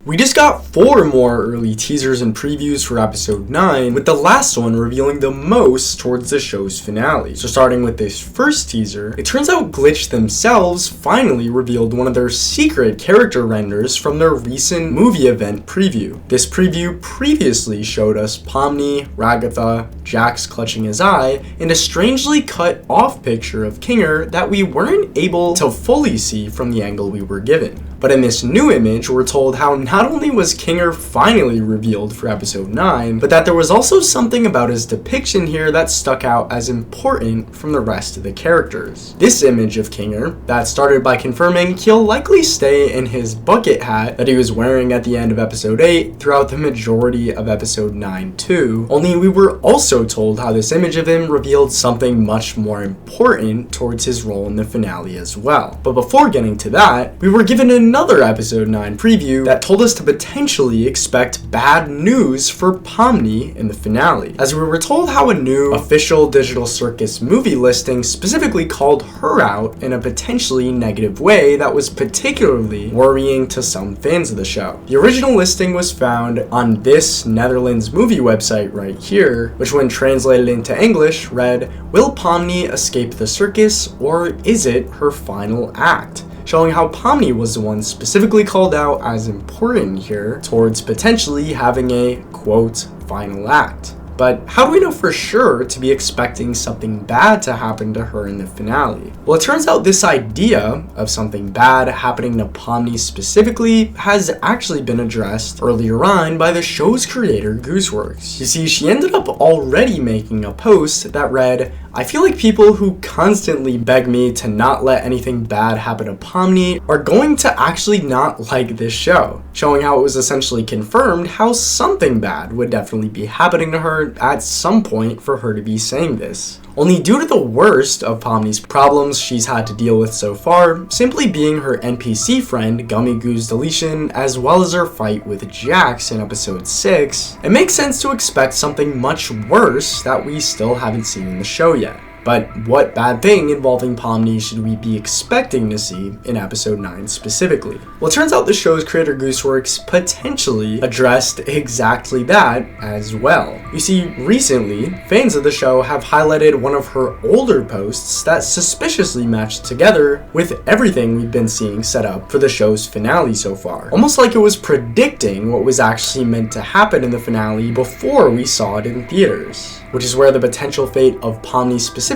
We just got 4 more early teasers and previews for episode 9, with the last one revealing the most towards the show's finale. So starting with this first teaser, it turns out Glitch themselves finally revealed one of their secret character renders from their recent movie event preview. This preview previously showed us Pomni, Ragatha, Jax clutching his eye, and a strangely cut off picture of Kinger that we weren't able to fully see from the angle we were given. But in this new image, we're told how not only was Kinger finally revealed for episode 9, but that there was also something about his depiction here that stuck out as important from the rest of the characters. This image of Kinger, that started by confirming he'll likely stay in his bucket hat that he was wearing at the end of episode 8 throughout the majority of episode 9 too, only we were also told how this image of him revealed something much more important towards his role in the finale as well. But before getting to that, we were given another episode 9 preview that told us to potentially expect bad news for Pomni in the finale, as we were told how a new official Digital Circus movie listing specifically called her out in a potentially negative way that was particularly worrying to some fans of the show. The original listing was found on this Netherlands movie website right here, which when translated into English read, "Will Pomni escape the circus, or is it her final act?" Showing how Pomni was the one specifically called out as important here towards potentially having a, quote, final act. But how do we know for sure to be expecting something bad to happen to her in the finale? Well, it turns out this idea of something bad happening to Pomni specifically has actually been addressed earlier on by the show's creator, Gooseworks. You see, she ended up already making a post that read, "I feel like people who constantly beg me to not let anything bad happen to Pomni are going to actually not like this show," showing how it was essentially confirmed how something bad would definitely be happening to her at some point for her to be saying this. Only due to the worst of Pomni's problems she's had to deal with so far, simply being her NPC friend Gummy Goo's deletion, as well as her fight with Jax in episode 6, it makes sense to expect something much worse that we still haven't seen in the show yet. But what bad thing involving Pomni should we be expecting to see in episode 9 specifically? Well, it turns out the show's creator Gooseworks potentially addressed exactly that as well. You see, recently, fans of the show have highlighted one of her older posts that suspiciously matched together with everything we've been seeing set up for the show's finale so far. Almost like it was predicting what was actually meant to happen in the finale before we saw it in theaters, which is where the potential fate of Pomni specifically,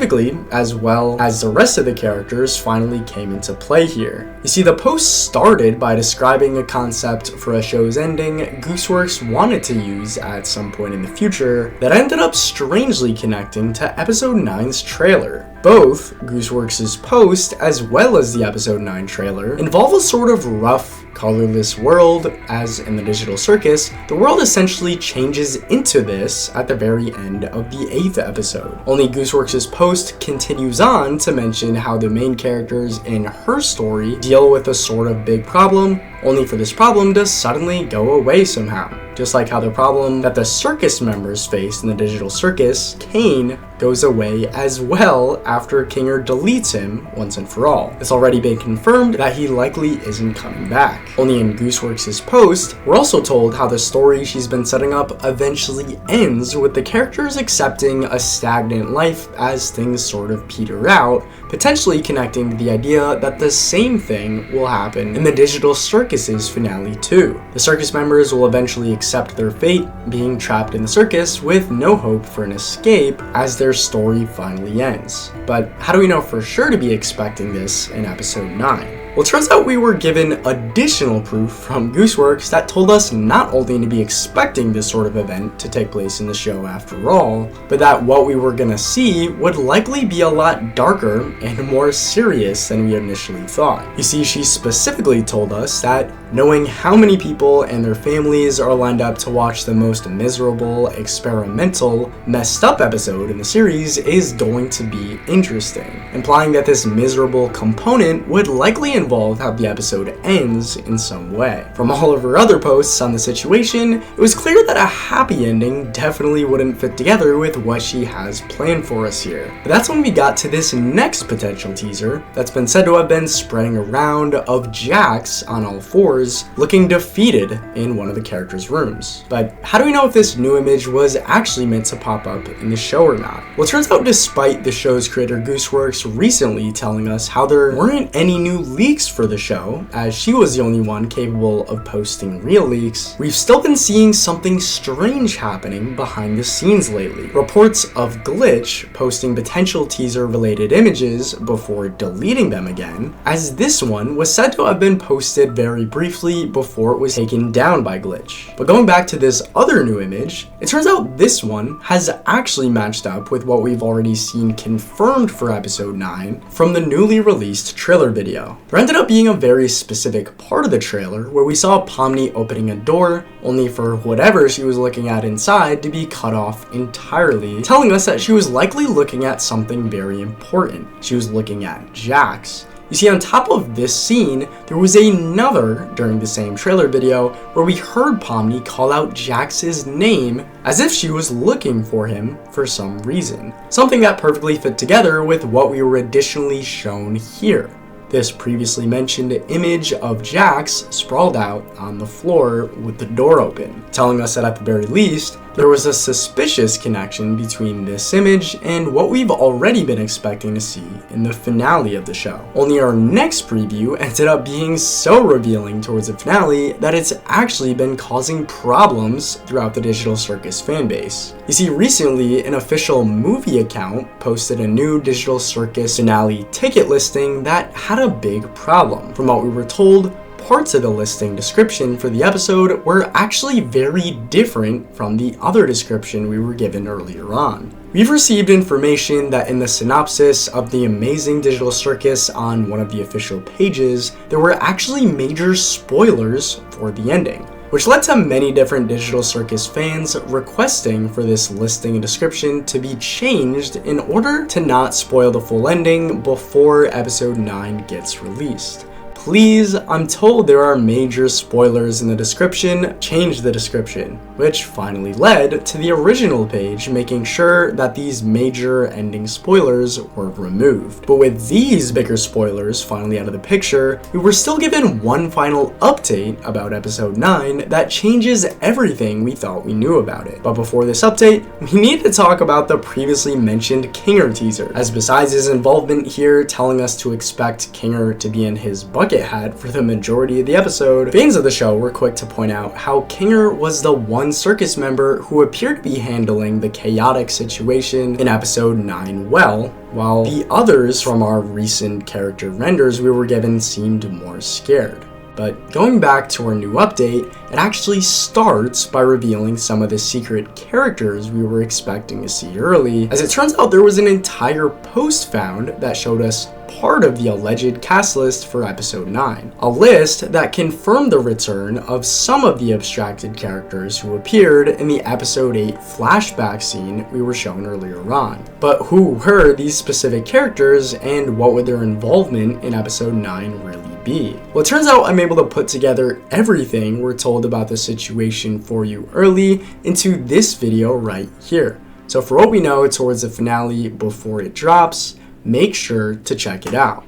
as well as the rest of the characters, finally came into play here. You see, the post started by describing a concept for a show's ending Gooseworks wanted to use at some point in the future that ended up strangely connecting to episode 9's trailer. Both Gooseworks' post as well as the episode 9 trailer involve a sort of rough, colorless world, as in the Digital Circus, the world essentially changes into this at the very end of the 8th episode. Only Gooseworks' post continues on to mention how the main characters in her story deal with a sort of big problem, only for this problem to suddenly go away somehow. Just like how the problem that the circus members face in the Digital Circus, Kane, goes away as well after Kinger deletes him once and for all. It's already been confirmed that he likely isn't coming back. Only in Gooseworks' post, we're also told how the story she's been setting up eventually ends with the characters accepting a stagnant life as things sort of peter out, potentially connecting to the idea that the same thing will happen in the Digital Circus's finale too. The circus members will eventually accept their fate, being trapped in the circus with no hope for an escape as their story finally ends. But how do we know for sure to be expecting this in episode 9? Well, it turns out we were given additional proof from Gooseworks that told us not only to be expecting this sort of event to take place in the show after all, but that what we were gonna see would likely be a lot darker and more serious than we initially thought. You see, she specifically told us that knowing how many people and their families are lined up to watch the most miserable, experimental, messed up episode in the series is going to be interesting, implying that this miserable component would likely involve how the episode ends in some way. From all of her other posts on the situation, it was clear that a happy ending definitely wouldn't fit together with what she has planned for us here. But that's when we got to this next potential teaser that's been said to have been spreading around of Jax on all fours doors, looking defeated in one of the characters' rooms. But how do we know if this new image was actually meant to pop up in the show or not? Well, it turns out despite the show's creator Gooseworks recently telling us how there weren't any new leaks for the show, as she was the only one capable of posting real leaks, we've still been seeing something strange happening behind the scenes lately. Reports of Glitch posting potential teaser-related images before deleting them again, as this one was said to have been posted very briefly before it was taken down by Glitch. But going back to this other new image, it turns out this one has actually matched up with what we've already seen confirmed for episode 9 from the newly released trailer video. There ended up being a very specific part of the trailer where we saw Pomni opening a door, only for whatever she was looking at inside to be cut off entirely, telling us that she was likely looking at something very important. She was looking at Jax. You see, on top of this scene, there was another during the same trailer video where we heard Pomni call out Jax's name as if she was looking for him for some reason. Something that perfectly fit together with what we were additionally shown here. This previously mentioned image of Jax sprawled out on the floor with the door open, telling us that at the very least, there was a suspicious connection between this image and what we've already been expecting to see in the finale of the show. Only our next preview ended up being so revealing towards the finale that it's actually been causing problems throughout the Digital Circus fanbase. You see, recently an official movie account posted a new Digital Circus finale ticket listing that had a big problem. From what we were told, parts of the listing description for the episode were actually very different from the other description we were given earlier on. We've received information that in the synopsis of the Amazing Digital Circus on one of the official pages, there were actually major spoilers for the ending, which led to many different Digital Circus fans requesting for this listing and description to be changed in order to not spoil the full ending before episode 9 gets released. Please, I'm told there are major spoilers in the description, change the description, which finally led to the original page making sure that these major ending spoilers were removed. But with these bigger spoilers finally out of the picture, we were still given one final update about episode 9 that changes everything we thought we knew about it. But before this update, we need to talk about the previously mentioned Kinger teaser, as besides his involvement here telling us to expect Kinger to be in his bucket hat for the majority of the episode, fans of the show were quick to point out how Kinger was the one circus member who appeared to be handling the chaotic situation in episode 9 well, while the others from our recent character renders we were given seemed more scared. But going back to our new update, it actually starts by revealing some of the secret characters we were expecting to see early, as it turns out there was an entire post found that showed us part of the alleged cast list for episode 9. A list that confirmed the return of some of the abstracted characters who appeared in the episode 8 flashback scene we were shown earlier on. But who were these specific characters and what would their involvement in episode 9 really be? Well, it turns out I'm able to put together everything we're told about the situation for you early into this video right here. So for what we know towards the finale before it drops, make sure to check it out.